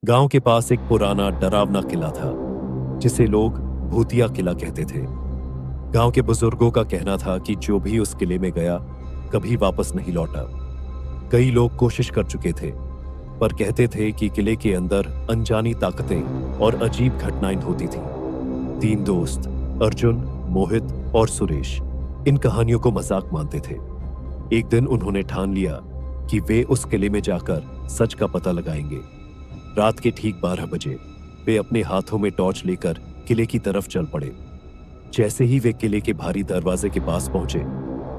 गांव के पास एक पुराना डरावना किला था जिसे लोग भूतिया किला कहते थे। गांव के बुजुर्गों का कहना था कि जो भी उस किले में गया कभी वापस नहीं लौटा। कई लोग कोशिश कर चुके थे पर कहते थे कि किले के अंदर अनजानी ताकतें और अजीब घटनाएं होती थीं। 3 दोस्त अर्जुन, मोहित और सुरेश इन कहानियों को मजाक मानते थे। एक दिन उन्होंने ठान लिया कि वे उस किले में जाकर सच का पता लगाएंगे। रात के ठीक 12 बजे वे अपने हाथों में टॉर्च लेकर किले की तरफ चल पड़े। जैसे ही वे किले के भारी दरवाजे के पास पहुंचे,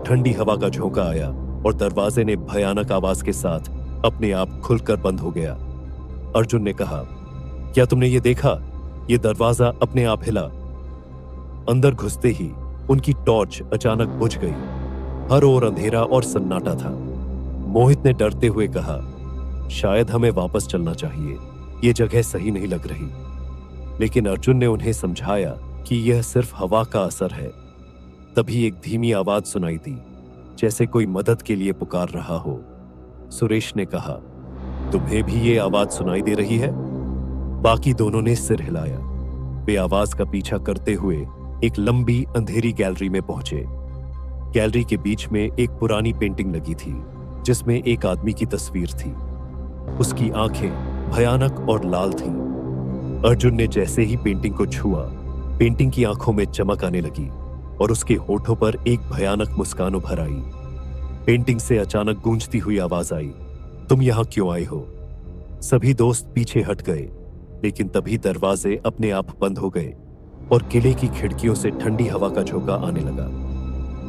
ठंडी हवा का झोंका आया और दरवाजे ने भयानक आवाज के साथ अपने आप खुलकर बंद हो गया। अर्जुन ने कहा, क्या तुमने ये देखा? ये दरवाजा अपने आप हिला। अंदर घुसते ही उनकी टॉर्च अचानक बुझ गई। हर ओर अंधेरा और सन्नाटा था। मोहित ने डरते हुए कहा, शायद हमें वापस चलना चाहिए, ये जगह सही नहीं लग रही। लेकिन अर्जुन ने उन्हें समझाया कि यह सिर्फ हवा का असर है। तभी एक धीमी आवाज सुनाई दी, जैसे कोई मदद के लिए पुकार रहा हो। सुरेश ने कहा, तुम्हें भी ये आवाज सुनाई दे रही है? बाकी दोनों ने सिर हिलाया। वे आवाज का पीछा करते हुए एक लंबी अंधेरी गैलरी में पहुंचे। गैलरी के बीच में एक पुरानी पेंटिंग लगी थी जिसमें एक आदमी की तस्वीर थी। उसकी आंखें भयानक और लाल थीं। अर्जुन ने जैसे ही पेंटिंग को छुआ, पेंटिंग की आंखों में चमक आने लगी और उसके होठों पर एक भयानक मुस्कान उभर आई। पेंटिंग से अचानक गूंजती हुई आवाज आई, तुम यहां क्यों आए हो? सभी दोस्त पीछे हट गए, लेकिन तभी दरवाजे अपने आप बंद हो गए और किले की खिड़कियों से ठंडी हवा का झोंका आने लगा।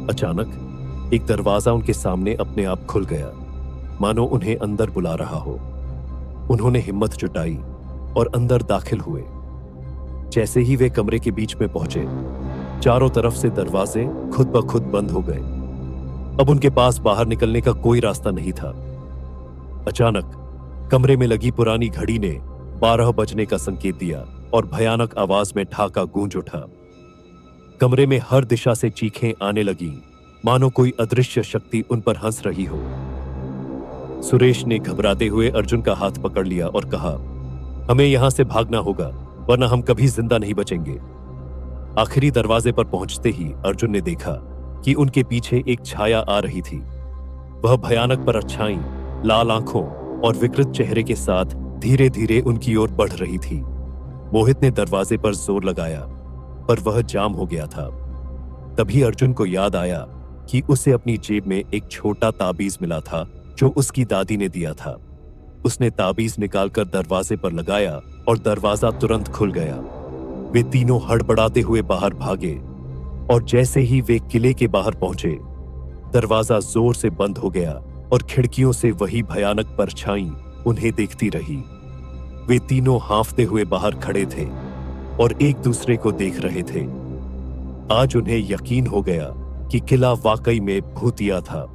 अचानक एक दरवाजा उनके सामने अपने आप खुल गया, मानो उन्हें अंदर बुला रहा हो। उन्होंने हिम्मत जुटाई और अंदर दाखिल हुए। जैसे ही वे कमरे के बीच में पहुंचे, चारों तरफ से दरवाजे खुद ब खुद बंद हो गए। अब उनके पास बाहर निकलने का कोई रास्ता नहीं था। अचानक कमरे में लगी पुरानी घड़ी ने 12 बजने का संकेत दिया और भयानक आवाज में ठहाका गूंज उठा। कमरे में हर दिशा से चीखें आने लगीं, मानो कोई अदृश्य शक्ति उन पर हंस रही हो। सुरेश ने घबराते हुए अर्जुन का हाथ पकड़ लिया और कहा, हमें यहां से भागना होगा, वरना हम कभी जिंदा नहीं बचेंगे। आखिरी दरवाजे पर पहुंचते ही अर्जुन ने देखा कि उनके पीछे एक छाया आ रही थी। वह भयानक परछाई लाल आंखों और विकृत चेहरे के साथ धीरे धीरे उनकी ओर बढ़ रही थी। मोहित ने दरवाजे पर जोर लगाया, पर वह जाम हो गया था। तभी अर्जुन को याद आया कि उसे अपनी जेब में एक छोटा ताबीज मिला था जो उसकी दादी ने दिया था। उसने ताबीज निकालकर दरवाजे पर लगाया और दरवाजा तुरंत खुल गया। वे तीनों हड़बड़ाते हुए बाहर भागे और जैसे ही वे किले के बाहर पहुंचे, दरवाजा जोर से बंद हो गया और खिड़कियों से वही भयानक परछाई उन्हें देखती रही। वे तीनों हांफते हुए बाहर खड़े थे और एक दूसरे को देख रहे थे। आज उन्हें यकीन हो गया कि किला वाकई में भूतिया था।